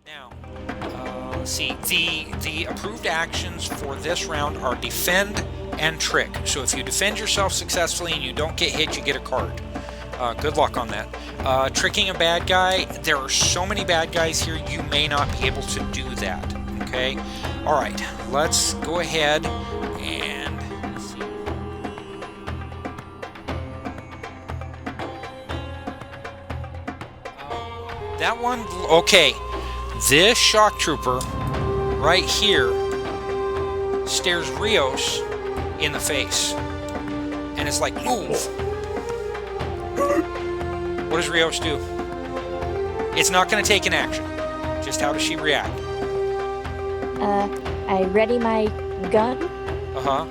Now, let's see. The approved actions for this round are defend and trick. So if you defend yourself successfully and you don't get hit, you get a card. Good luck on that. Tricking a bad guy. There are so many bad guys here, you may not be able to do that. Okay? Alright, let's go ahead and see. That one, okay. This shock trooper right here stares Rios in the face. And it's like, move! What does Rios do? It's not going to take an action. Just how does she react? I ready my gun. Uh-huh.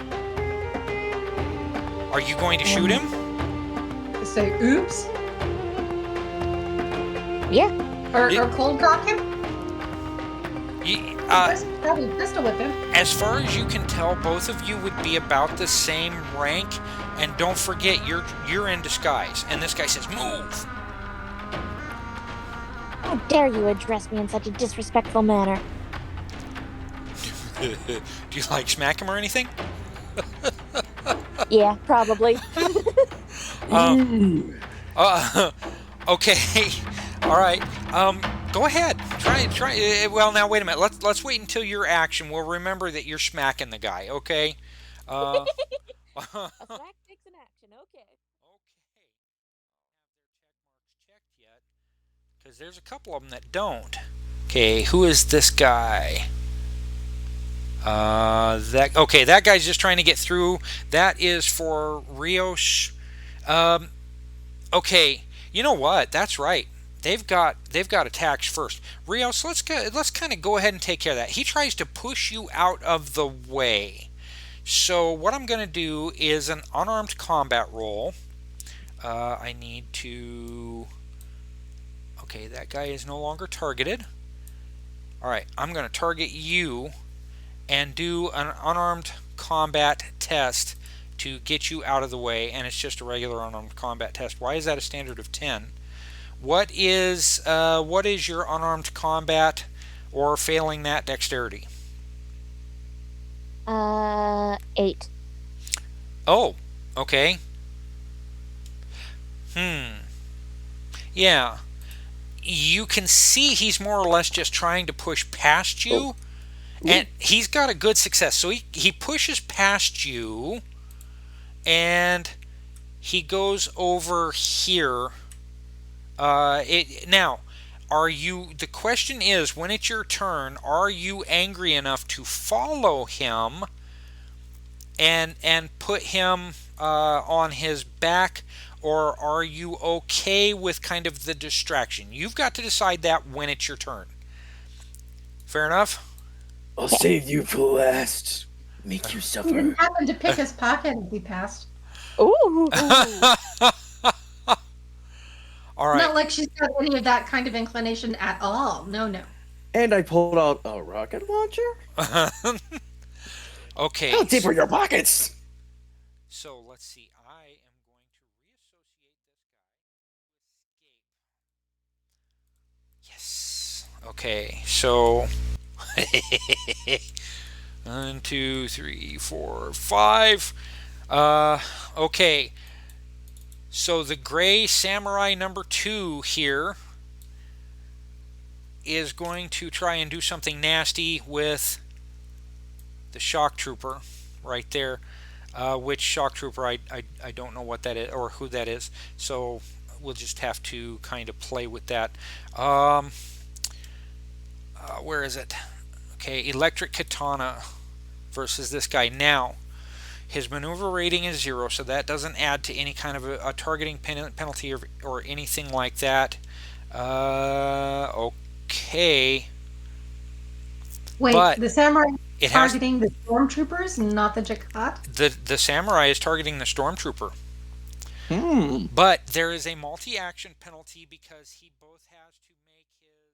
Are you going to shoot him? Say oops? Yeah. Or cold cock him? Probably pistol whip him. As far as you can tell, both of you would be about the same rank. And don't forget, you're in disguise. And this guy says, move! How dare you address me in such a disrespectful manner? Do you like smack him or anything? Yeah, probably. Okay. All right. Go ahead. Try. Well, now wait a minute. Let's wait until your action. We'll remember that you're smacking the guy. Okay. A smack takes an action. Okay. Checked yet? Because there's a couple of them that don't. Okay. Who is this guy? That guy's just trying to get through. That is for Rios. Okay. You know what? That's right. They've got attacks first. Rios, let's kind of go ahead and take care of that. He tries to push you out of the way. So what I'm going to do is an unarmed combat roll. I need to... Okay, that guy is no longer targeted. Alright, I'm going to target you and do an unarmed combat test to get you out of the way, and it's just a regular unarmed combat test. Why is that a standard of 10? What is your unarmed combat or failing that dexterity? 8. Oh, okay. Yeah. You can see he's more or less just trying to push past you. And he's got a good success. So he pushes past you, and he goes over here. Now, the question is, when it's your turn, are you angry enough to follow him and put him on his back, or are you okay with kind of the distraction? You've got to decide that when it's your turn. Fair enough? I'll save you for last. Make you suffer. He didn't happen to pick his pocket as he passed. Ooh. All right. Not like she's got any of that kind of inclination at all. No. And I pulled out a rocket launcher. Okay. How deep are your pockets? So let's see. I am going to reassociate this guy. Yes. Okay. So 1, 2, 3, 4, 5. Okay. So the gray samurai number 2 here is going to try and do something nasty with the shock trooper right there. Which shock trooper, I don't know what that is or who that is. So we'll just have to kind of play with that. Where is it? Okay, electric katana versus this guy. Now, his maneuver rating is 0, so that doesn't add to any kind of a targeting penalty or anything like that. Okay. Wait, but the samurai is targeting the stormtroopers, not the Jakatt? The samurai is targeting the stormtrooper. But there is a multi-action penalty because he both has to make his...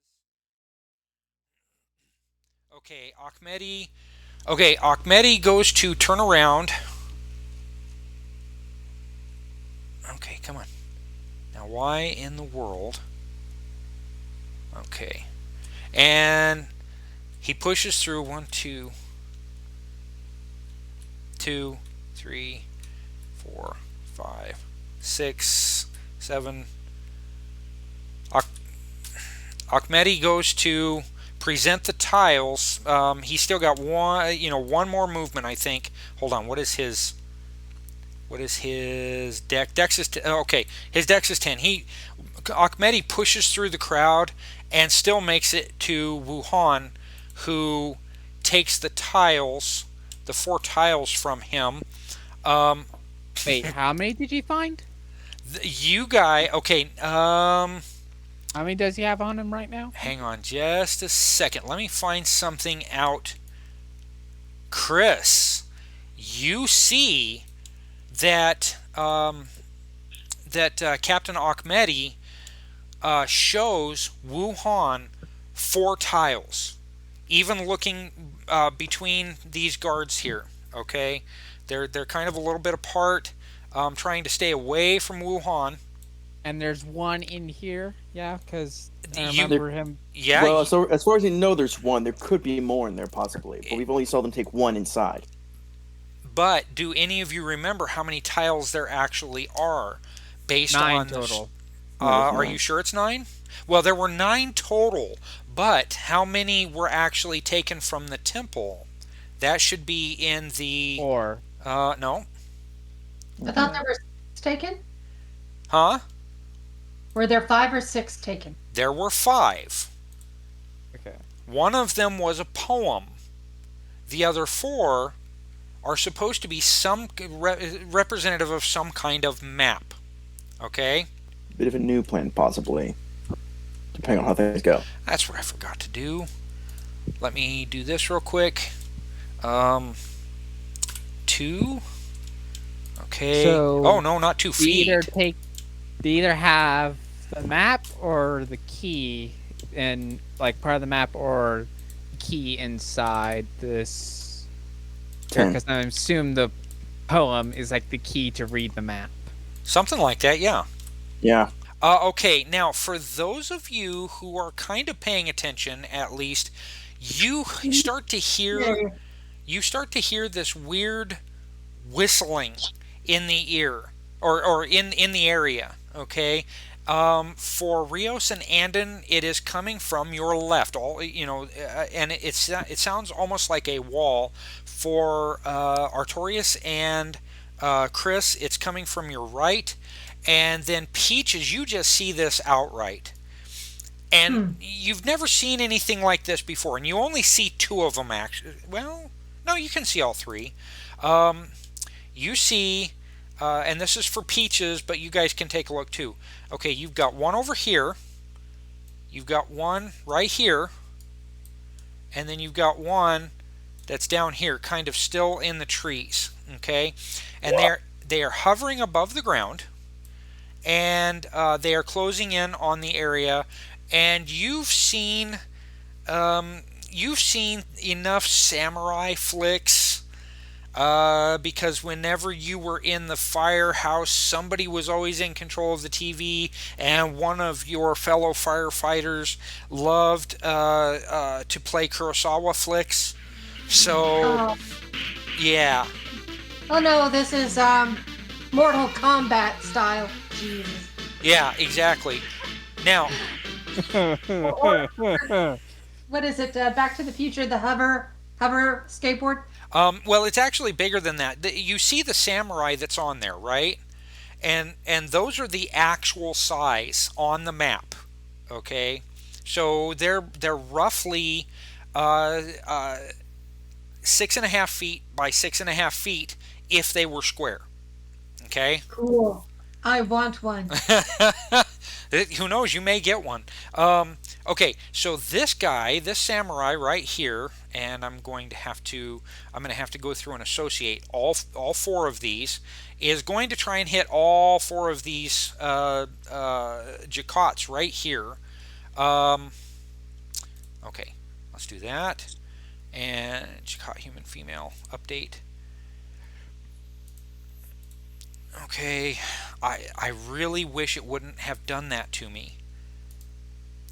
Okay, Achmedi... Okay, Achmedi goes to turn around. Okay, come on. Now, why in the world? Okay. And he pushes through 1, 2, 2, 3, 4, 5, 6, 7. Achmedi goes to present the tiles. He's still got one more movement, I think. Hold on. What is his dex? Dex is okay. His dex is 10. Achmedi pushes through the crowd and still makes it to Wuhan, who takes the tiles, the 4 tiles from him. Wait, how many did you find? Okay. How many does he have on him right now? Hang on just a second. Let me find something out. Chris, you see that Captain Achmedi shows Wuhan 4 tiles. Even looking between these guards here, okay? They're kind of a little bit apart, trying to stay away from Wuhan. And there's one in here, yeah, because I remember him. Yeah. Well, so as far as you know, there's one. There could be more in there, possibly, but we've only saw them take one inside. But do any of you remember how many tiles there actually are, based 9 on total? Are you sure it's 9? Well, there were 9 total, but how many were actually taken from the temple? That should be in the 4. No. I thought there were 6 taken. Huh? Were there 5 or 6 taken? There were 5. Okay. One of them was a poem. The other 4 are supposed to be some representative of some kind of map. Okay? Bit of a new plan, possibly, depending on how things go. That's what I forgot to do. Let me do this real quick. 2. Okay. So oh no, not 2 feet. They either have the map or the key, and like part of the map or key inside this. 10. Because I assume the poem is like the key to read the map. Something like that, yeah. Yeah. Okay, now for those of you who are kind of paying attention, at least, you start to hear this weird whistling in the ear or in the area. Okay, for Rios and Andon, it is coming from your left. And it sounds almost like a wall. For Artorius and Chris, it's coming from your right. And then Peaches, you just see this outright. And you've never seen anything like this before. And you only see 2 of them, actually. Well, no, you can see all 3. You see, and this is for Peaches, but you guys can take a look too. Okay, you've got one over here. You've got one right here. And then you've got one that's down here, kind of still in the trees. Okay? And they are hovering above the ground. And they are closing in on the area, and you've seen enough samurai flicks because whenever you were in the firehouse, somebody was always in control of the TV, and one of your fellow firefighters loved to play Kurosawa flicks. So, yeah. Oh no, this is Mortal Kombat style. Jesus. Yeah, exactly. Now, what is it? Back to the Future, the hover skateboard? well, it's actually bigger than that. You see the samurai that's on there, right? And those are the actual size on the map. Okay, so they're roughly 6.5 feet by 6.5 feet if they were square. Okay. Cool. I want one. Who knows? You may get one. Okay, so this samurai right here, and I'm going to have to go through and associate all 4 of these. Is going to try and hit all 4 of these Jakatts right here. Okay, let's do that. And Jakatt human female update. Okay, I really wish it wouldn't have done that to me.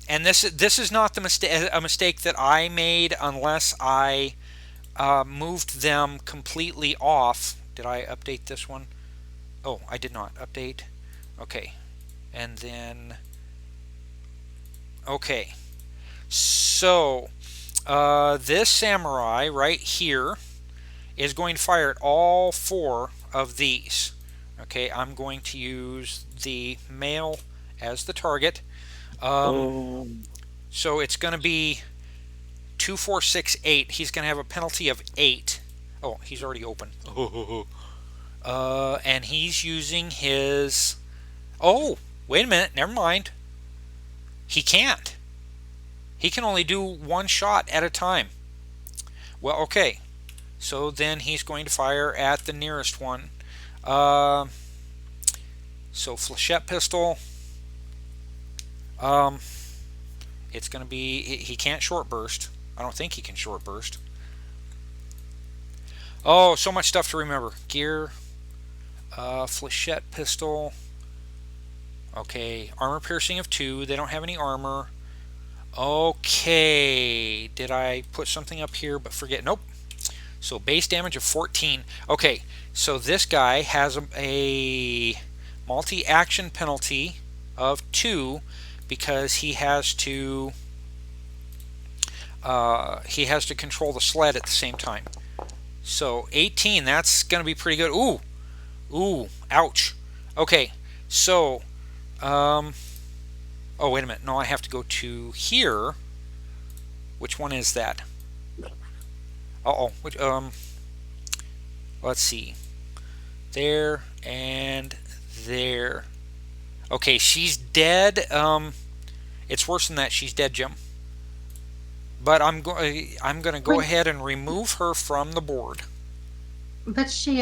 And this is not a mistake that I made unless I moved them completely off. Did I update this one? Oh, I did not update. Okay. And then... Okay. So, this samurai right here is going to fire at all 4 of these. Okay, I'm going to use the male as the target. So it's going to be 2, 4, 6, 8. He's going to have a penalty of 8. Oh, he's already open. And he's using his... Oh, wait a minute. Never mind. He can't. He can only do 1 shot at a time. Well, okay. So then he's going to fire at the nearest one. So flechette pistol. It's going to be... He can't short burst. I don't think he can short burst. Oh, so much stuff to remember. Gear. Flechette pistol. Okay. Armor piercing of 2. They don't have any armor. Okay. Did I put something up here but forget? Nope. So base damage of 14. Okay. So this guy has a multi-action penalty of 2 because he has to control the sled at the same time. So 18, that's going to be pretty good. Ooh, ouch. Okay, so, oh, wait a minute. No, I have to go to here. Which one is that? Let's see. There and there. Okay, she's dead. It's worse than that. She's dead, Jim. But I'm going to go ahead and remove her from the board. But she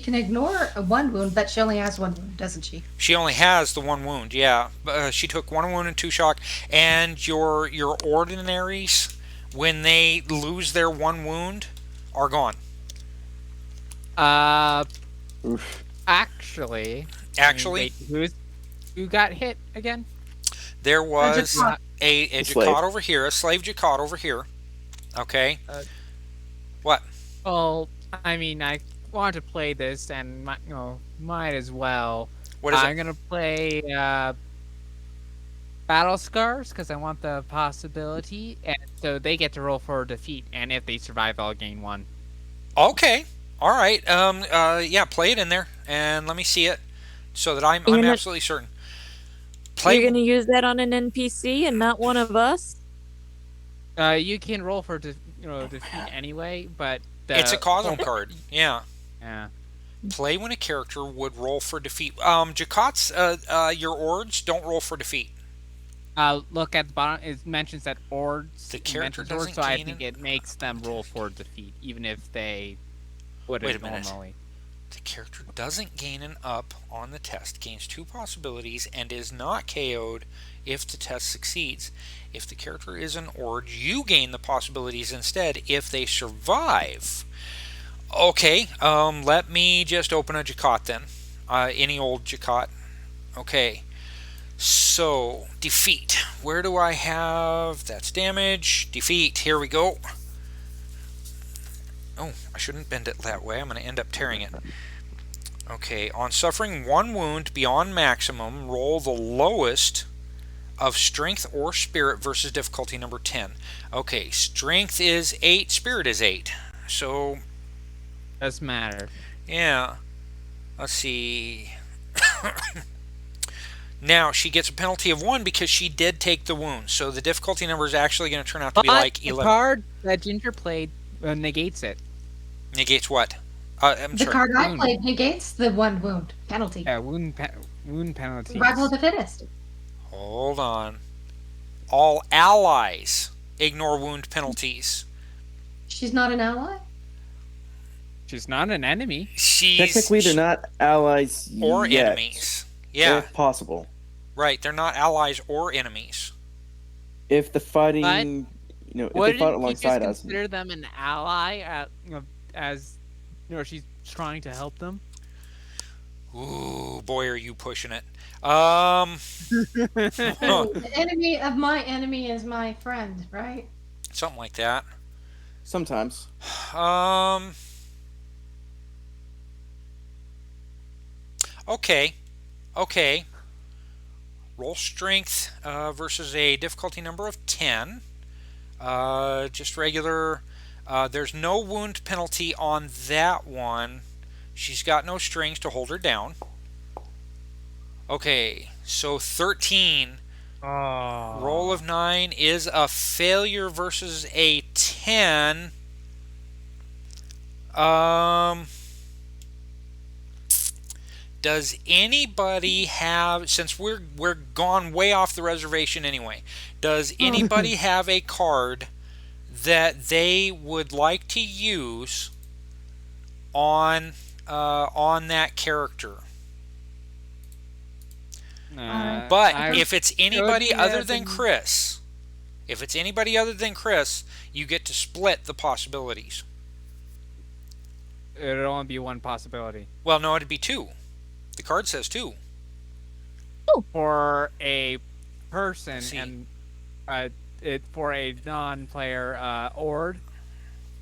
can ignore a 1 wound, but she only has 1 wound, doesn't she? She only has the 1 wound. Yeah, she took 1 wound and 2 shock. And your ordinaries, when they lose their 1 wound, are gone. Actually. Actually, who got hit again? There was a Jakatt over here, a slave Jakatt over here. Okay. What? Well, I mean, I want to play this, and might as well. What is it? I'm gonna play Battle Scars because I want the possibility, and so they get to roll for defeat, and if they survive, I'll gain 1. Okay. All right. Yeah, play it in there, and let me see it, so that I'm absolutely certain. You're going to use that on an NPC and not one of us? You can roll for defeat anyway, but it's a cosm card. Yeah. Yeah. Play when a character would roll for defeat. Jakatt's, your ords don't roll for defeat. Look at the bottom. It mentions that ords. The character doesn't so I gain think it makes them roll for defeat, even if they wouldn't normally. The character doesn't gain an up on the test, gains 2 possibilities, and is not KO'd if the test succeeds. If the character is an ord, you gain the possibilities instead if they survive. Okay, let me just open a Jakatt then. Any old Jakatt. Okay. So, defeat. Where do I have... That's damage. Defeat. Here we go. Oh, I shouldn't bend it that way. I'm going to end up tearing it. Okay, on suffering 1 wound beyond maximum, roll the lowest of strength or spirit versus difficulty number 10. Okay, strength is 8, spirit is 8. So... Doesn't matter. Yeah. Let's see... Now, she gets a penalty of 1 because she did take the wound. So the difficulty number is actually going to turn out to be like 11. The card that Ginger played negates it. Negates what? I'm sorry. The card I played negates the 1 wound penalty. Yeah, wound penalty. Survival of the fittest. Hold on. All allies ignore wound penalties. She's not an ally? She's not an enemy. Technically, they're not allies or yet. enemies. Yeah. If possible. Right, they're not allies or enemies. If the fighting, if they fought alongside us. Consider them an ally, as she's trying to help them? Ooh, boy, are you pushing it. The enemy of my enemy is my friend, right? Something like that. Sometimes. Okay. Okay. Roll strength versus a difficulty number of 10. Just regular. There's no wound penalty on that one. She's got no strings to hold her down. Okay, so 13. Roll of 9 is a failure versus a 10. Does anybody have, since we're gone way off the reservation anyway, does anybody have a card that they would like to use on that character? But if it's anybody other than Chris, you get to split the possibilities. It'd only be one possibility. Well, no, it'd be 2. The card says 2. For a person and for a non-player Ord,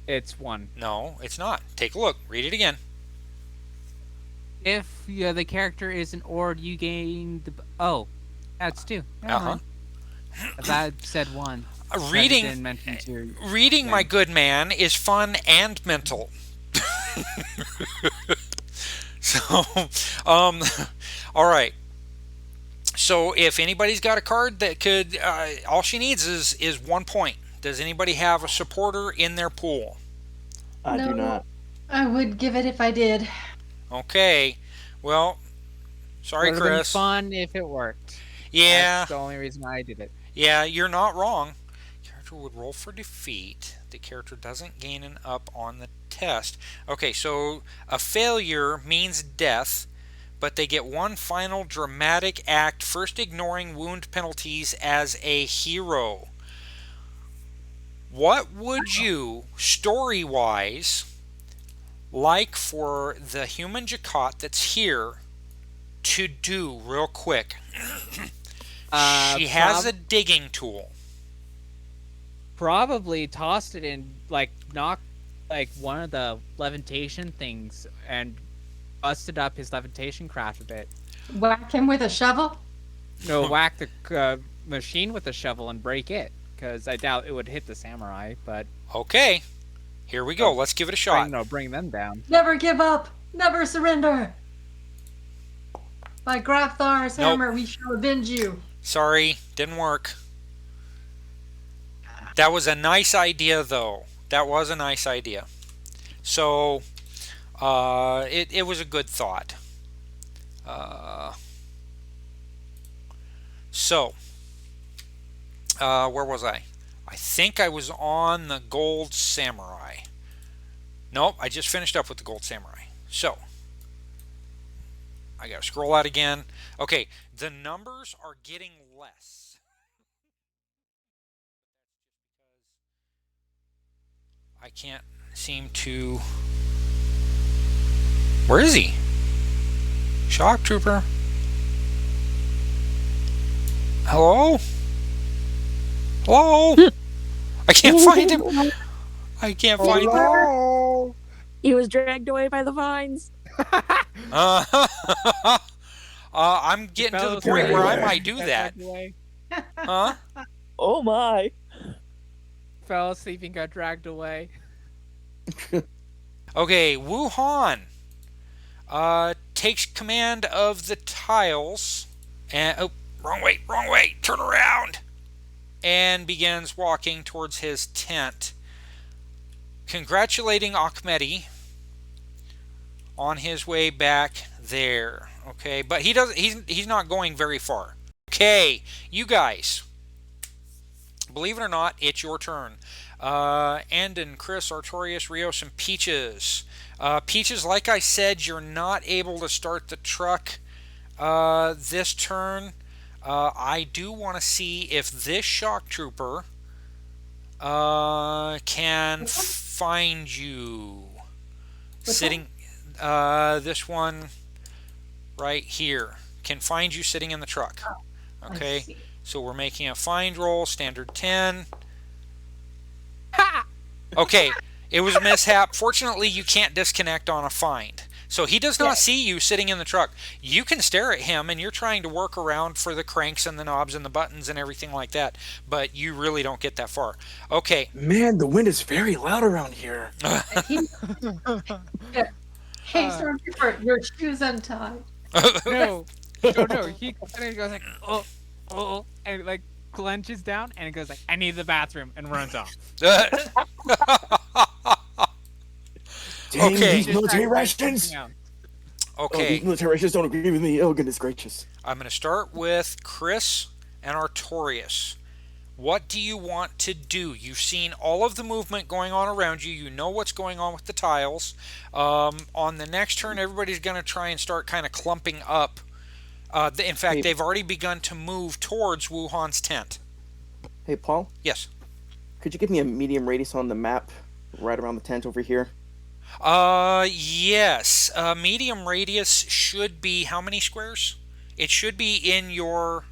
it's 1. No, it's not. Take a look. Read it again. If the character is an Ord, you gain the... Oh, that's 2. Never mind. That said 1. Reading, my good man, is fun and mental. So, all right. So if anybody's got a card that could, all she needs is 1 point. Does anybody have a supporter in their pool? I do not. I would give it if I did. Okay. Well, sorry, Would've been Chris. fun if it worked. Yeah. That's the only reason I did it. Yeah, you're not wrong. Character would roll for defeat. The character doesn't gain an up on the test. Okay, so a failure means death, but they get 1 final dramatic act, first ignoring wound penalties as a hero. What would you, story-wise, like for the human Jakatt that's here to do real quick? She has a digging tool. Probably tossed it in, knocked one of the levitation things and busted up his levitation craft a bit. Whack him with a shovel? No, whack the machine with a shovel and break it, because I doubt it would hit the samurai, but... Okay, here we go. Let's give it a shot. Bring them down. Never give up! Never surrender! By Grapthar's hammer, we shall avenge you. Sorry, didn't work. That was a nice idea, though. That was a nice idea. So, it was a good thought. Where was I? I think I was on the Gold Samurai. Nope, I just finished up with the Gold Samurai. So, I gotta scroll out again. Okay, the numbers are getting less. I can't seem to... Where is he? Shocktrooper? Hello? Hello? I can't find him. I can't find him. He was dragged away by the vines. I'm getting to the point where I might do that. Huh? Oh my. Fell asleep and got dragged away. Okay, Wuhan takes command of the tiles and wrong way, turn around, and begins walking towards his tent, congratulating Achmedi on his way back there. Okay, but he's not going very far. Okay, you guys, believe it or not, it's your turn. Andon, Chris, Artorius, Rios, and Peaches. Peaches, like I said, you're not able to start the truck this turn. I do want to see if this shock trooper can find you. Sitting, this one, right here can find you sitting in the truck. I Okay, see. so we're making a find roll, standard 10. Okay, it was a mishap. Fortunately, you can't disconnect on a find. So he does not see you sitting in the truck. You can stare at him, and you're trying to work around for the cranks and the knobs and the buttons and everything like that, but you really don't get that far. Okay. Man, the wind is very loud around here. Hey, Stormtrooper, your shoes untied. No. No. He kind of goes like, oh, and like clenches down, and it goes like, I need the bathroom, and runs off. Dang, Okay. these military rations! Yeah. Oh, Okay, these military rations don't agree with me. Oh, goodness gracious. I'm going to start with Chris and Artorius. What do you want to do? You've seen all of the movement going on around you. You know what's going on with the tiles. On the next turn, everybody's going to try and start kind of clumping up. In fact, Hey. they've already begun to move towards Wuhan's tent. Hey, Paul, Yes. could you give me a medium radius on the map right around the tent over here? Yes. Medium radius should be how many squares? It should be in your.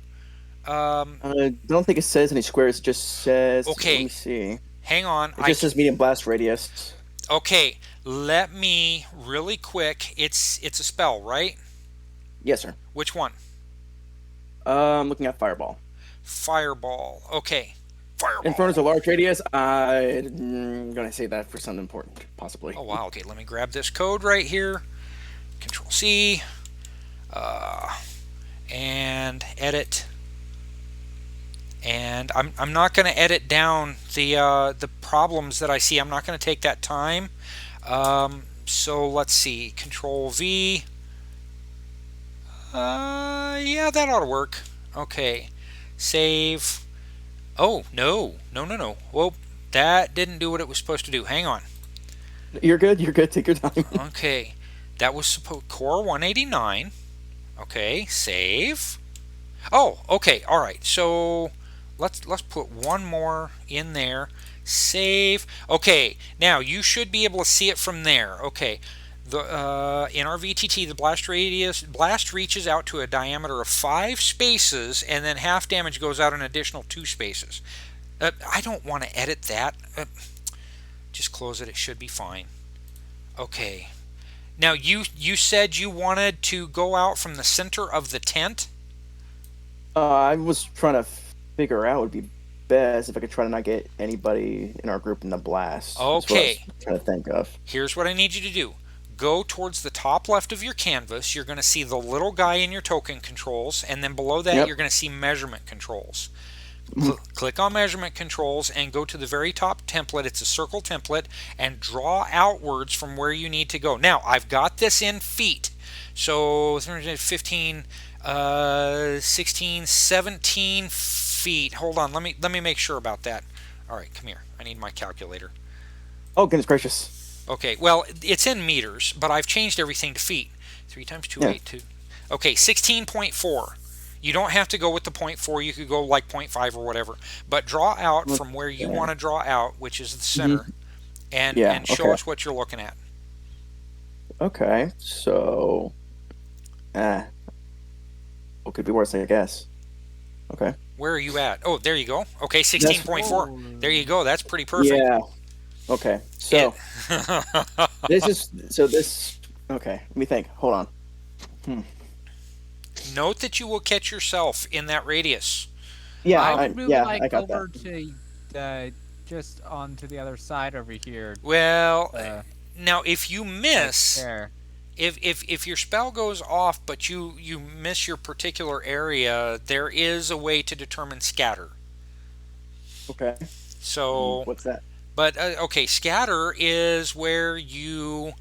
I don't think it says any squares. It just says. Okay. Let me see. Hang on. It just says medium blast radius. Okay. Let me really quick. It's a spell, right? Yes, sir. Which one? I'm looking at fireball. Fireball. Okay. Fireball. Inferno's a large radius. I'm gonna say that for something important, possibly. Oh wow. Okay. Let me grab this code right here. Control C. And edit. And I'm not going to edit down the problems that I see. I'm not going to take that time. So let's see. Control V. Yeah, that ought to work. Okay. Save. Oh, no. Whoa, that didn't do what it was supposed to do. Hang on. You're good. Take your time. Okay. That was supposed core 189. Okay, save. Oh, okay. All right. So let's put one more in there. Save. Okay. Now you should be able to see it from there. Okay. The in our VTT, the blast reaches out to a diameter of 5 spaces, and then half damage goes out an additional 2 spaces. I don't want to edit that. Just close it. It should be fine. Okay. Now you said you wanted to go out from the center of the tent. I was trying to figure out what would be best if I could try to not get anybody in our group in the blast. That's what I was Okay. trying to think of. Here's what I need you to do. Go towards the top left of your canvas. You're going to see the little guy in your token controls, and then below that Yep. you're going to see measurement controls. Click on measurement controls and go to the very top template. It's a circle template, and draw outwards from where you need to go. Now, I've got this in feet. So 15, 16, 17 feet. Hold on. Let me make sure about that. All right, come here. I need my calculator. Oh, goodness gracious. Okay, well, it's in meters, but I've changed everything to feet. 3 times 2, Yeah. 8, 2. Okay, 16.4. You don't have to go with the 0.4. You could go like 0.5 or whatever. But draw out from where you want to draw out, which is the center, and show okay. us what you're looking at. Okay, so. What could be worse, I guess. Okay. Where are you at? Oh, there you go. Okay, 16.4. There you go. That's pretty perfect. Yeah. Okay, so. Okay, let me think. Hold on. Note that you will catch yourself in that radius. Yeah, I would move I got over that. to just onto the other side over here. Well, now if you miss, There. if your spell goes off but you miss your particular area, there is a way to determine scatter. Okay. So What's that? but okay, scatter is where you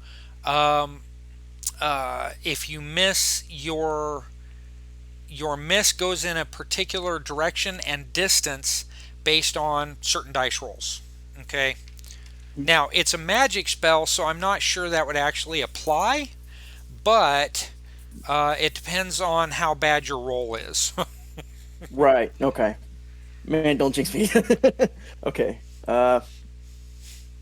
if you miss, your miss goes in a particular direction and distance based on certain dice rolls. Okay. Now, it's a magic spell, so I'm not sure that would actually apply, but it depends on how bad your roll is. Right, okay. Man, don't jinx me. Okay.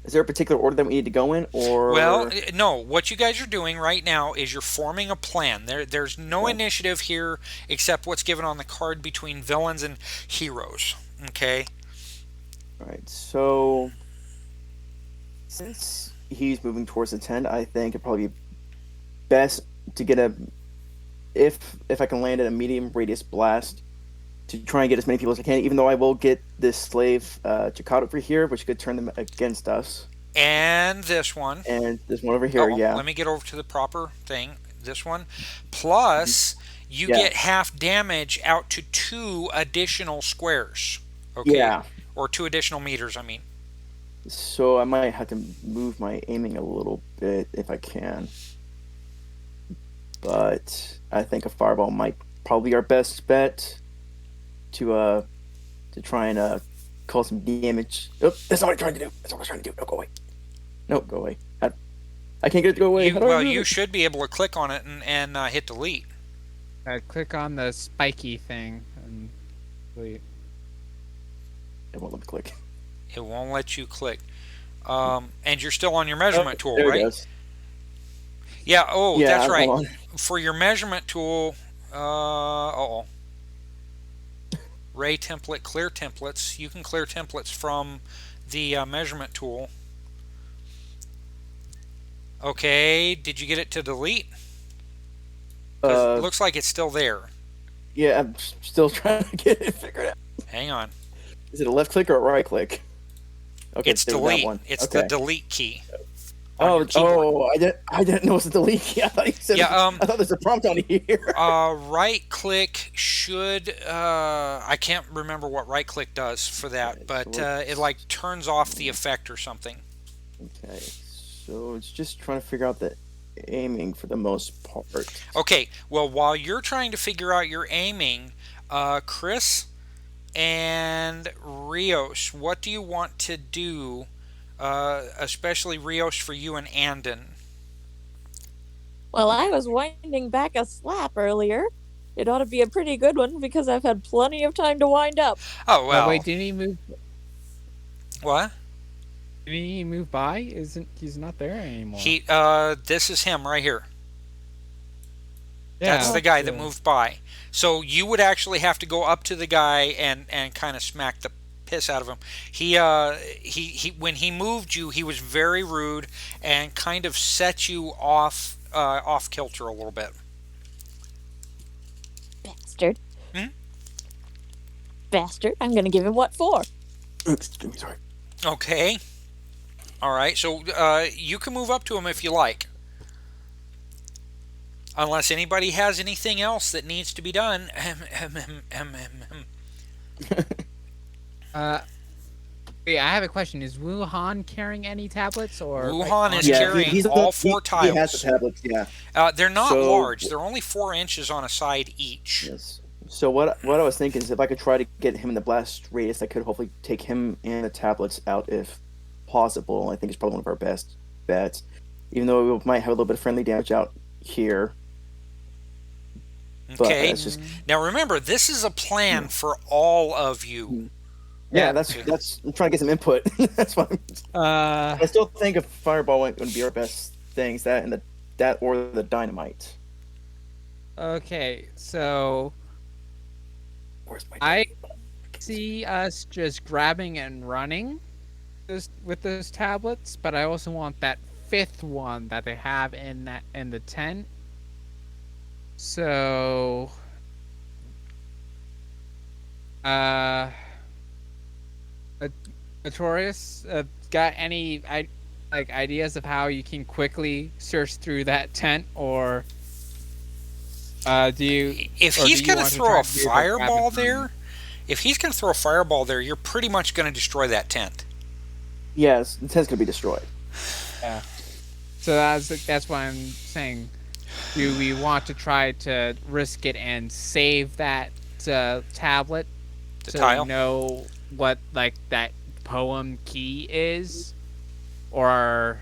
Is there a particular order that we need to go in, or? Well, no. What you guys are doing right now is you're forming a plan. There's no initiative here except what's given on the card between villains and heroes. Okay. All right. So, since he's moving towards the tent, I think it'd probably be best to get if I can land at a medium radius blast to try and get as many people as I can. Even though I will get this slave Jakatt over here, which could turn them against us. And this one. And this one over here, yeah. Let me get over to the proper thing. This one. Plus, you get half damage out to 2 additional squares. Okay. Yeah. Or 2 additional meters, I mean. So I might have to move my aiming a little bit if I can. But I think a fireball might probably be our best bet to try and cause some damage. Oh, that's not what I'm trying to do. That's not what I'm trying to do. No, go away. No, go away. I can't get it to go away. You should be able to click on it and hit delete. Click on the spiky thing and delete. It won't let me click. It won't let you click. And you're still on your measurement tool, there right? It goes. Yeah, that's right. Hold on. For your measurement tool, Ray template, clear templates. You can clear templates from the measurement tool. Okay, did you get it to delete? 'Cause it looks like it's still there. Yeah, I'm still trying to get it figured out. Hang on. Is it a left click or a right click? Okay, It's delete. It's the delete key. I didn't know it's a delete key. I thought you said. I thought there's a prompt on here. Right click should. I can't remember what right click does for that, but it like turns off the effect or something. Okay, so it's just trying to figure out the aiming for the most part. Okay, well, while you're trying to figure out your aiming, Chris and Rios, what do you want to do? Especially Rios for you and Andon. Well, I was winding back a slap earlier. It ought to be a pretty good one because I've had plenty of time to wind up. Oh, well. Wait, didn't he move? What? Didn't he move by? He's not there anymore? This is him right here. Yeah, that's the guy that moved by. So you would actually have to go up to the guy and kind of smack the piss out of him. He when he moved you, he was very rude and kind of set you off kilter a little bit. Bastard. Bastard. I'm going to give him what for. Excuse me, sorry. Okay. All right. So you can move up to him if you like. Unless anybody has anything else that needs to be done. Wait, I have a question. Is Wuhan carrying any tablets, or Wuhan is carrying all 4 tiles? He has the tablets, yeah. They're not large. They're only 4 inches on a side each. Yes. So what I was thinking is if I could try to get him in the blast radius, I could hopefully take him and the tablets out if possible. I think it's probably one of our best bets, even though we might have a little bit of friendly damage out here. Okay. Now remember, this is a plan for all of you. Yeah, that's. I'm trying to get some input. That's why. I still think a fireball would be our best things. That or the dynamite. Okay, so I see us just grabbing and running with those tablets, but I also want that 5th one that they have in the tent. So, Artorius, got any ideas of how you can quickly search through that tent, or do you? If he's going to throw a fireball there, you're pretty much going to destroy that tent. Yes, the tent's going to be destroyed. Yeah. So that's why I'm saying. Do we want to try to risk it and save that tablet tile? We know what that poem key is, or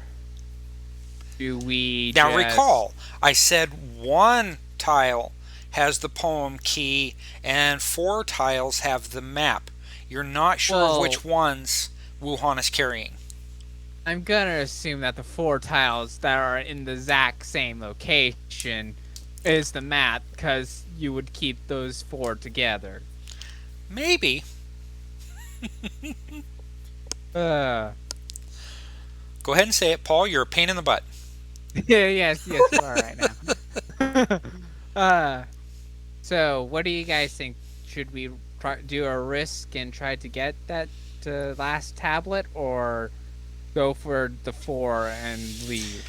do we? Now recall, I said 1 tile has the poem key and 4 tiles have the map. You're not sure which ones Wuhan is carrying. I'm gonna assume that the 4 tiles that are in the exact same location is the map, because you would keep those 4 together. Maybe. Uh, Go ahead and say it, Paul. You're a pain in the butt. yes, you are right now. So what do you guys think? Should we do a risk and try to get that last tablet, or go for the 4 and leave?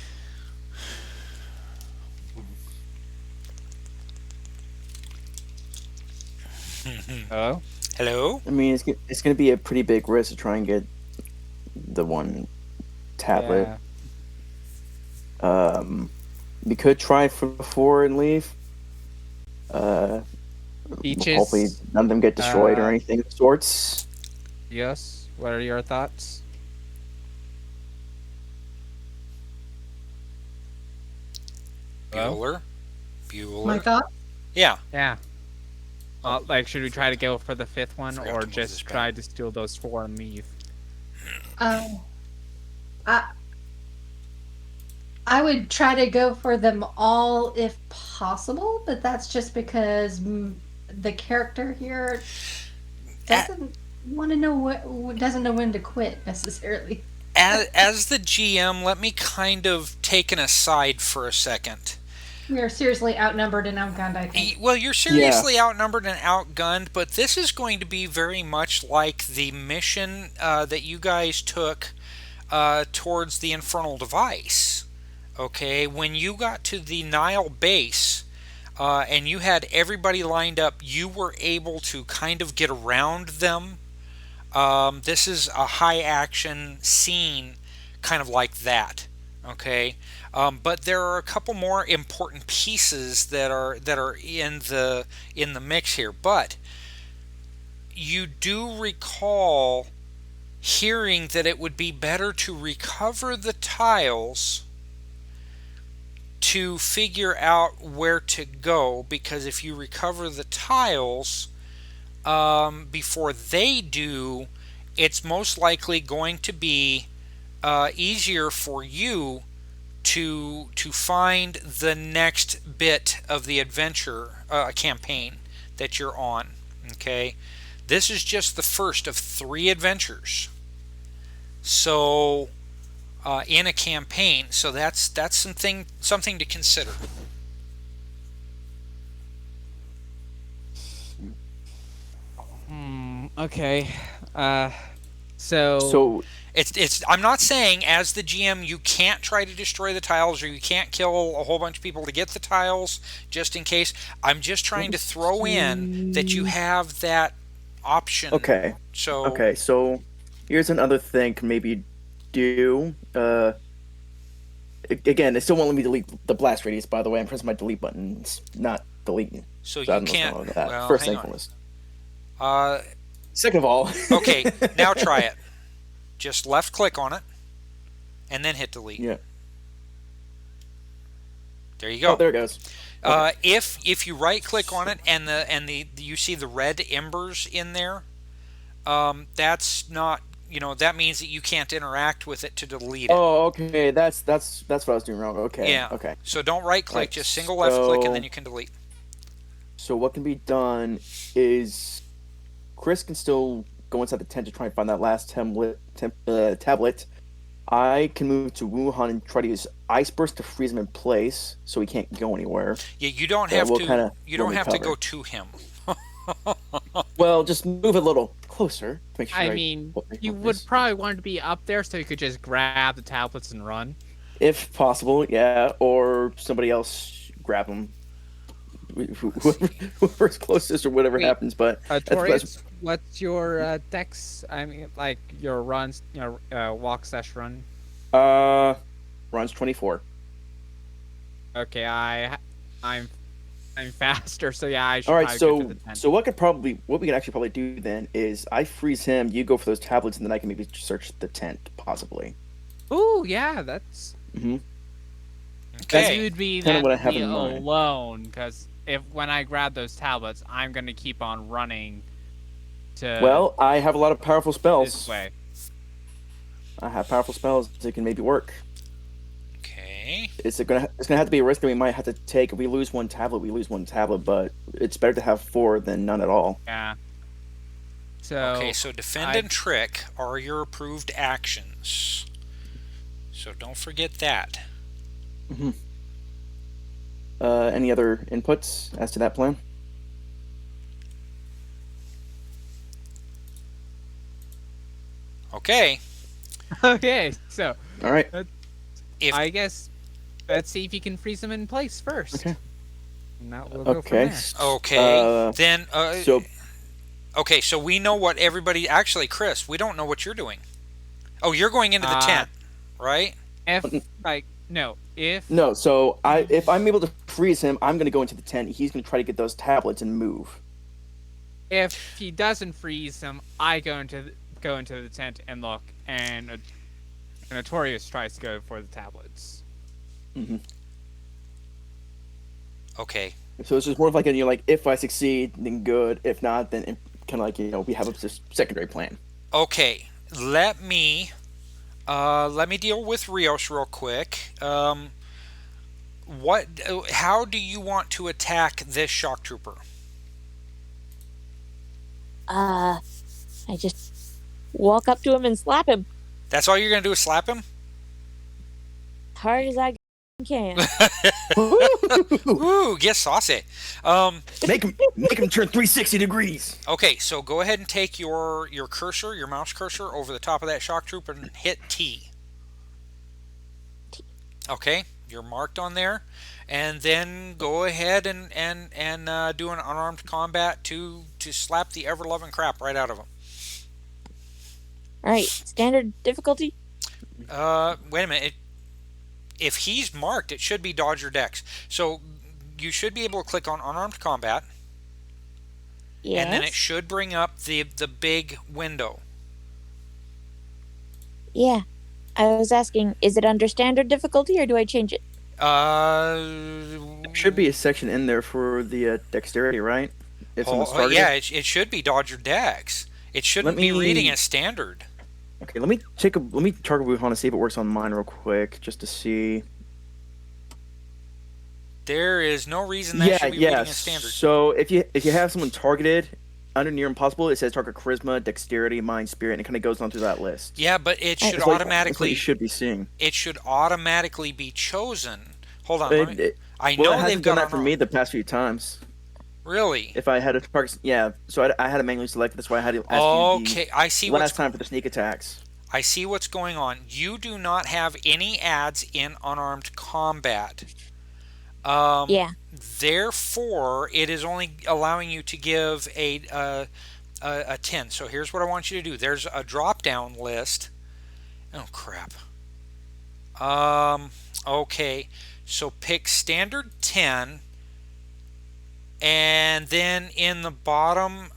Oh? Hello? I mean, it's going to be a pretty big risk to try and get the one tablet. Yeah. We could try for the 4 and leave. Hopefully none of them get destroyed or anything of sorts. Yes. What are your thoughts? Bueller? My thought? Yeah. Yeah. Like, should we try to go for the 5th one, Forgot or to move this just back. try to steal those 4 and leave? I would try to go for them all if possible, but that's just because the character here doesn't want to know doesn't know when to quit necessarily. As the GM, let me kind of take an aside for a second. We are seriously outnumbered and outgunned, I think. Well, you're seriously outnumbered and outgunned, but this is going to be very much like the mission that you guys took towards the Infernal Device. Okay, when you got to the Nile base and you had everybody lined up, you were able to kind of get around them. This is a high action scene, kind of like that. Okay, but there are a couple more important pieces that are in the mix here. But you do recall hearing that it would be better to recover the tiles to figure out where to go, because if you recover the tiles before they do, it's most likely going to be easier for you to find the next bit of the adventure campaign that you're on. Okay, this is just the first of 3 adventures. So in a campaign, so that's something to consider. Okay. So It's I'm not saying as the GM you can't try to destroy the tiles or you can't kill a whole bunch of people to get the tiles just in case. I'm just trying to throw in that you have that option. Okay. So here's another thing can maybe do. Again, it still won't let me delete the blast radius, by the way. I'm pressing my delete button. It's not deleting. So I you don't know what's can't. going on with that. Well, First hang thing on. was. Uh, Second of all. okay, now try it. Just left click on it, and then hit delete. Yeah. There you go. Oh, there it goes. Okay. If you right click on it and the you see the red embers in there, that's not, that means that you can't interact with it to delete it. Oh, okay. That's what I was doing wrong. Okay. Yeah. Okay. So don't right click, Right, just single left click, and so- then you can delete. So what can be done is Chris can still go inside the tent to try and find that last tablet. I can move to Wuhan and try to use Ice Burst to freeze him in place so he can't go anywhere. Yeah, you don't Yeah, have we'll to. kinda- You don't we'll have to recover. go to him. Well, just move a little closer to make sure. I mean, you would probably want to be up there so you could just grab the tablets and run. if possible, yeah, or somebody else grab them. Whoever's closest or whatever Wait, happens, but Artorius, what's your dex? I mean, like your runs, walk/run. runs 24. Okay, I'm faster, so yeah, I should. All right, probably get to the tent. so what we could actually probably do then is I freeze him, you go for those tablets, and then I can maybe search the tent possibly. Ooh, yeah, that's. Mm-hmm. Okay. You would be kinda what I have me in mind. alone, because when I grab those tablets, I'm gonna keep on running to Well, I have a lot of powerful this spells. way. I have powerful spells that can maybe work. Okay. It's gonna have to be a risk that we might have to take. If we lose one tablet, we lose one tablet, but it's better to have 4 than none at all. Yeah. So Okay, so defend and trick are your approved actions. So don't forget that. Mm-hmm. Any other inputs as to that plan? Okay. Okay, so All right. I guess let's see if you can freeze them in place first. Okay. And that will go Okay. from there. Okay. Then. So Okay, so we know what everybody. Actually, Chris, we don't know what you're doing. Oh, you're going into the tent, right? If no. So if I'm able to freeze him, I'm going to go into the tent. He's going to try to get those tablets and move. if he doesn't freeze them, I go into the tent and look, and Artorius tries to go for the tablets. Mm-hmm. Okay. So it's just more of like if I succeed, then good. If not, then kind of like we have a secondary plan. Okay. Let me deal with Rios real quick. How do you want to attack this shock trooper? I just walk up to him and slap him That's all you're gonna do is slap him? as hard as I can. Ooh, get saucy. Make him turn 360 degrees. Okay, so go ahead and take your cursor, your mouse cursor, over the top of that shock trooper and hit T. Okay, you're marked on there, and then go ahead and do an unarmed combat to slap the ever-loving crap right out of him. All right, standard difficulty. Wait a minute. If he's marked, it should be dodge or dex. So you should be able to click on unarmed combat. Yes. And then it should bring up the big window. Yeah. I was asking, is it under standard difficulty or do I change it? There should be a section in there for the dexterity, right? If someone's targeted. Yeah, it should be dodge or dex. It shouldn't be reading as standard. Okay, let me target Wuhan to see if it works on mine real quick, just to see. There is no reason that should be reading as standard. So if you have someone targeted under near impossible, it says target charisma, dexterity, mind, spirit, and it kind of goes on through that list. Yeah, but it should That's automatically. what you should be seeing. It should automatically be chosen. Hold on. I know they've hasn't got done that for me the past few times. Really? If I had a target, yeah. So I had to manually select. That's why I had to ask Okay, I see. Last time for the sneak attacks. I see what's going on. You do not have any adds in unarmed combat. Yeah. Therefore, it is only allowing you to give a 10. So here's what I want you to do. There's a drop-down list. Oh crap. Okay. So pick standard 10. And then in the bottom,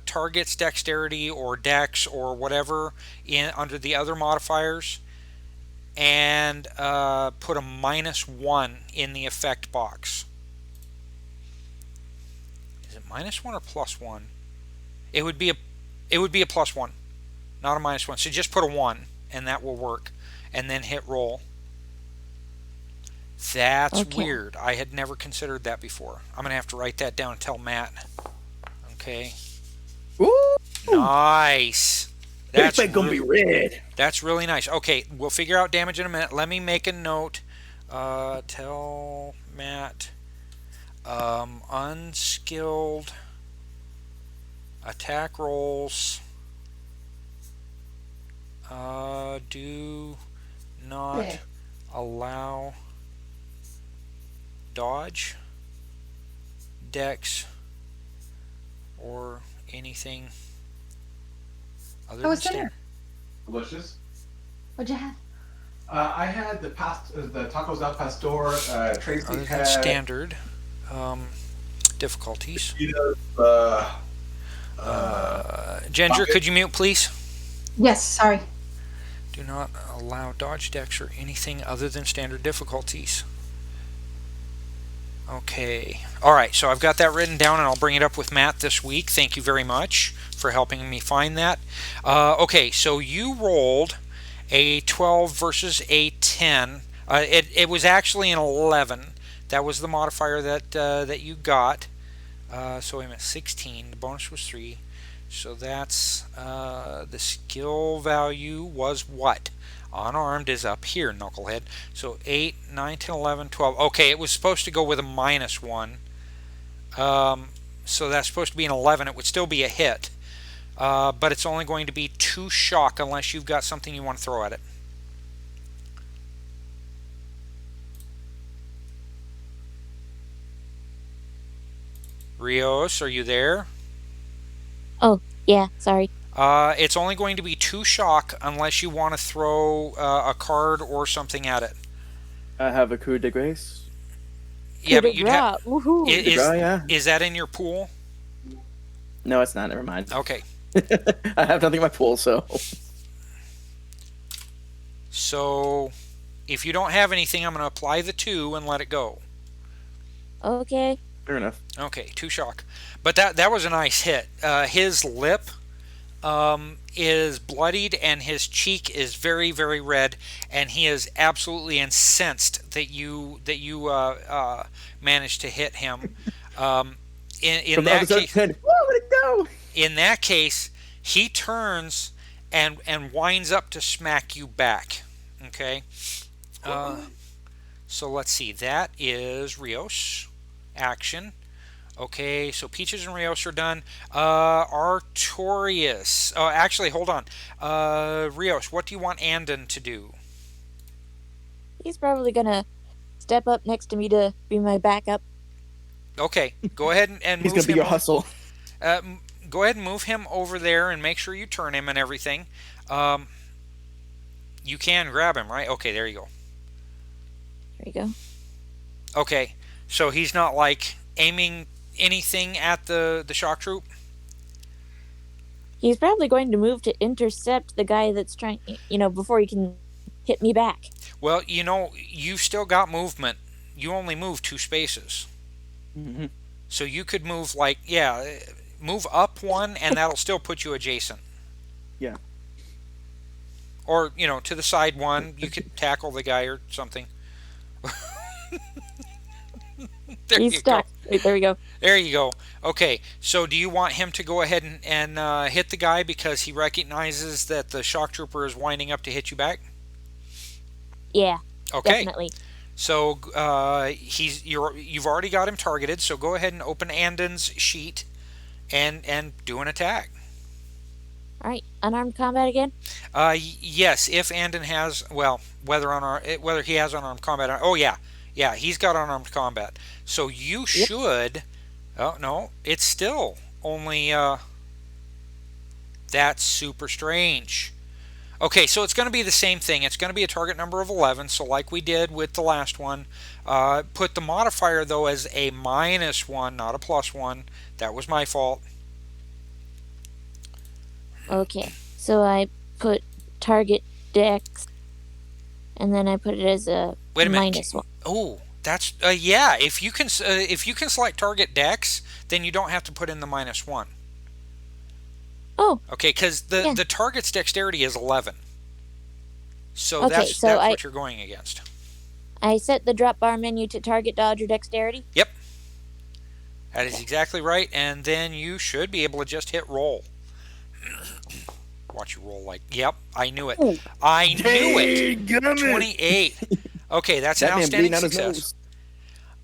targets dexterity or dex or whatever under the other modifiers, and put a -1 in the effect box. Is it -1 or +1? It would be a +1, not a -1. So just put a 1, and that will work, and then hit roll. That's weird. I had never considered that before. I'm going to have to write that down and tell Matt. Okay. Ooh. Nice. That's gonna be red. That's really nice. Okay, we'll figure out damage in a minute. Let me make a note. Tell Matt. Unskilled attack rolls do not allow dodge, dex, or anything other than standard. Delicious. What'd you have? I had the tacos al pastor. Tracy Other than had standard difficulties. Ginger, could you mute, please? Yes, sorry. Do not allow dodge, dex, or anything other than standard difficulties. Okay. All right, so I've got that written down, and I'll bring it up with Matt this week. Thank you very much for helping me find that. Okay, so you rolled A 12 versus a 10. It was actually an 11. That was the modifier that you got. So wait a minute, 16. The bonus was 3. So that's the skill value was what? Unarmed is up here, knucklehead. So 8, 9, 10, 11, 12. Okay, it was supposed to go with a -1. So that's supposed to be an 11. It would still be a hit. But it's only going to be 2 shock unless you've got something you want to throw at it. Rios, are you there? Oh, yeah, sorry. It's only going to be 2 shock unless you want to throw a card or something at it. I have a coup de grace. Yeah, but you'd have. Woohoo. Is that in your pool? No, it's not. Never mind. Okay. I have nothing in my pool, so. So, if you don't have anything, I'm going to apply the 2 and let it go. Okay. Fair enough. Okay, 2 shock. But that was a nice hit. His lip is bloodied and his cheek is very, very red, and he is absolutely incensed that you managed to hit him. In that case, where'd it go? In that case, he turns and winds up to smack you back. Okay. So let's see. That is Rios action. Okay, so Peaches and Rios are done. Artorius. Oh, actually, hold on. Rios, what do you want Andon to do? He's probably gonna step up next to me to be my backup. Okay, go ahead and He's move gonna be him your hustle. Go ahead and move him over there and make sure you turn him and everything. You can grab him, right? Okay, there you go. There you go. Okay, so he's not like aiming anything at the shock troop? He's probably going to move to intercept the guy that's trying, before he can hit me back. Well, you've still got movement. You only move 2 spaces. Mm-hmm. So you could move move up 1 and that'll still put you adjacent. Yeah. Or, to the side 1, you could tackle the guy or something. He's stuck. Wait, there we go. There you go. Okay, so do you want him to go ahead and hit the guy because he recognizes that the shock trooper is winding up to hit you back? Yeah. Okay. Definitely. So you've already got him targeted. So go ahead and open Andon's sheet and do an attack. All right, unarmed combat again. Yes, if Andon has whether he has unarmed combat. Oh yeah, he's got unarmed combat. So you should. Oh no, it's still only. That's super strange. Okay, so it's going to be the same thing. It's going to be a target number of 11. So like we did with the last one, put the modifier though as a -1, not a +1. That was my fault. Okay, so I put target dex, and then I put it as a -1. Oh, that's yeah. If you can select target dex, then you don't have to put in the -1. Oh. Okay, because the target's dexterity is 11. So okay, that's what you're going against. I set the drop bar menu to target, dodge, or dexterity. Yep. That is exactly right, and then you should be able to just hit roll. Watch you roll like, yep, I knew it. I knew it. 28. Okay, that's an outstanding success.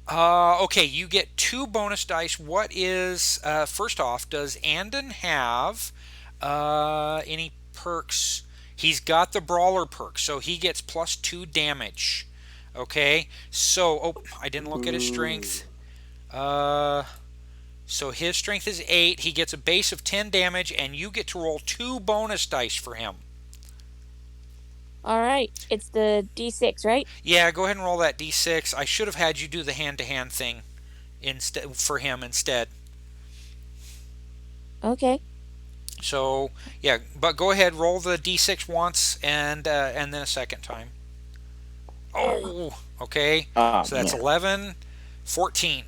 Okay, you get 2 bonus dice. What is, first off, does Andon have any perks? He's got the brawler perk, so he gets +2 damage. Okay, so, I didn't look at his strength. So his strength is 8. He gets a base of 10 damage, and you get to roll 2 bonus dice for him. All right, it's the D6, right? Yeah, go ahead and roll that D6. I should have had you do the hand-to-hand thing for him instead. Okay. So yeah, but go ahead, roll the D6 once and then a second time. Oh, okay. So that's 11, 14.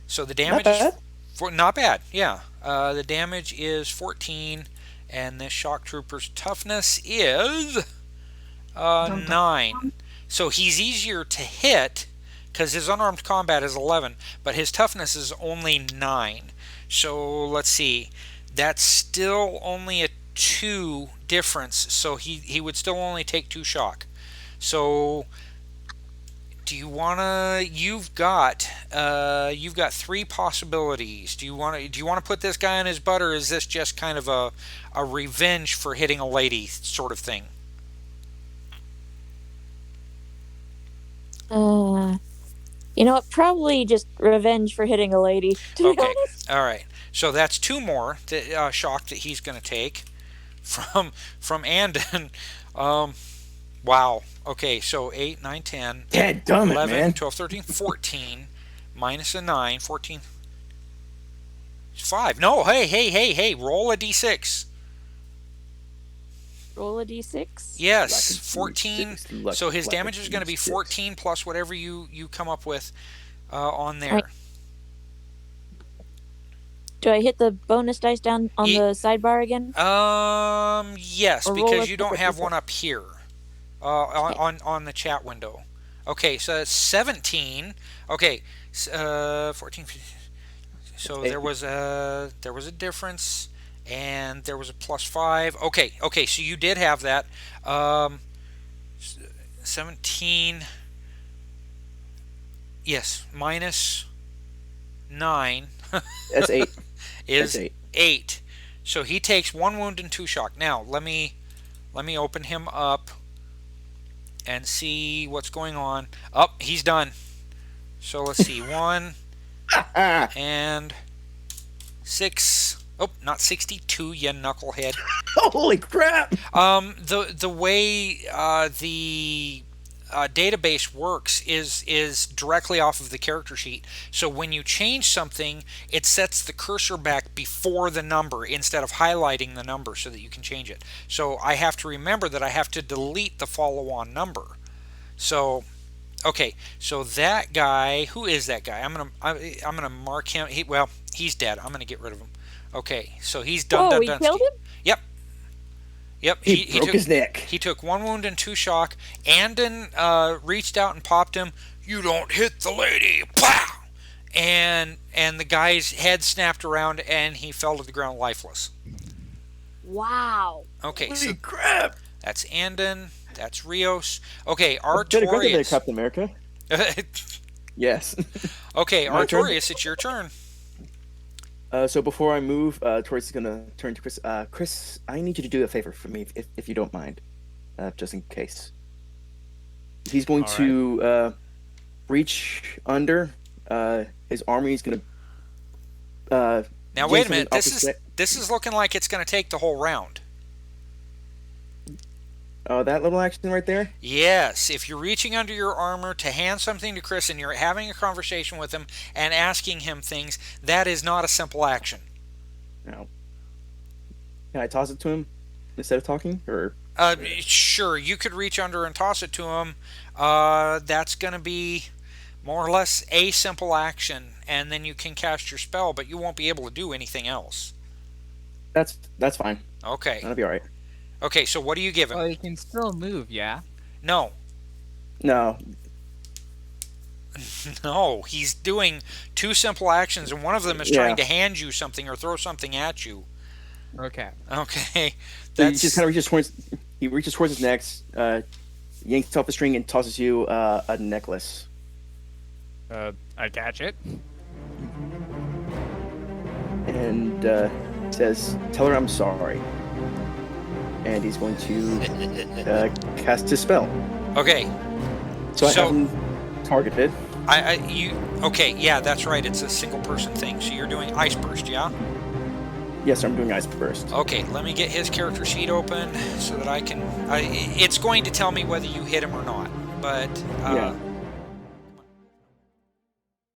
So the damage is not bad. Yeah, the damage is 14, and this shock trooper's toughness is 9. So he's easier to hit because his unarmed combat is 11, but his toughness is only 9. So let's see. That's still only a 2 difference. So he would still only take 2 shock. So do you wanna? You've got 3 possibilities. Do you wanna put this guy on his butt, or is this just kind of a revenge for hitting a lady sort of thing? You know what? Probably just revenge for hitting a lady, to be Okay, honest. all right. So that's 2 more shock that he's going to take from Andon. Wow. Okay, so 8, 9, 10, Dadgummit, 11, man. 12, 13, 14, minus a 9, 14, 5. No, hey, roll a d6. Roll a d6. Yes, 14. So his Like a damage is going to be D6. 14 plus whatever you come up with on there. Right. Do I hit the bonus dice down on the sidebar again? Yes, Or roll because a you don't separate have d6. one up here on the chat window. Okay, so it's 17. Okay, 14. 15. So there was a difference, and there was a +5. Okay, so you did have that. 17. Yes, minus 9. That's 8. Is That's 8. So he takes 1 wound and 2 shock. Now let me open him up and see what's going on. Oh, he's done. So let's see. 1 and 6. Oh, not 62, you knucklehead. Holy crap! The way the database works is directly off of the character sheet. So when you change something, it sets the cursor back before the number instead of highlighting the number so that you can change it. So I have to remember that I have to delete the follow-on number. So okay, so that guy, who is that guy? I'm gonna mark him. He's dead. I'm gonna get rid of him. Okay, so he's done. Whoa, we killed him? Yep. He broke his neck. He took 1 wound and 2 shock. Andon reached out and popped him. You don't hit the lady. Pow! And the guy's head snapped around and he fell to the ground lifeless. Wow. Okay, Holy so crap! that's Andon. That's Rios. Okay, Better there, Artorius. Captain America. Yes. Okay, My turn? Artorius, it's your turn. So before I move, Torg is gonna turn to Chris. Chris, I need you to do a favor for me, if you don't mind, just in case. He's going to reach under his armor. He's gonna. Now wait a minute. This is looking like it's going to take the whole round. Oh, that little action right there. Yes, if you're reaching under your armor to hand something to Chris and you're having a conversation with him and asking him things, that is not a simple action. No. Can I toss it to him instead of talking, or? Sure, you could reach under and toss it to him. That's going to be more or less a simple action, and then you can cast your spell, but you won't be able to do anything else. That's fine. Okay. That'll be all right. Okay, so what do you give him? Well, you can still move, yeah? No. No. No, he's doing 2 simple actions, and one of them is trying to hand you something or throw something at you. Okay. Okay. So he just kind of reaches towards his neck, yanks off the string, and tosses you a necklace. I catch it. And says, "Tell her I'm sorry." And he's going to cast his spell. Okay. So I have him targeted. Okay, yeah, that's right. It's a single person thing. So you're doing Ice Burst, yeah? Yes, I'm doing Ice Burst. Okay, let me get his character sheet open so that I can... it's going to tell me whether you hit him or not. But Yeah.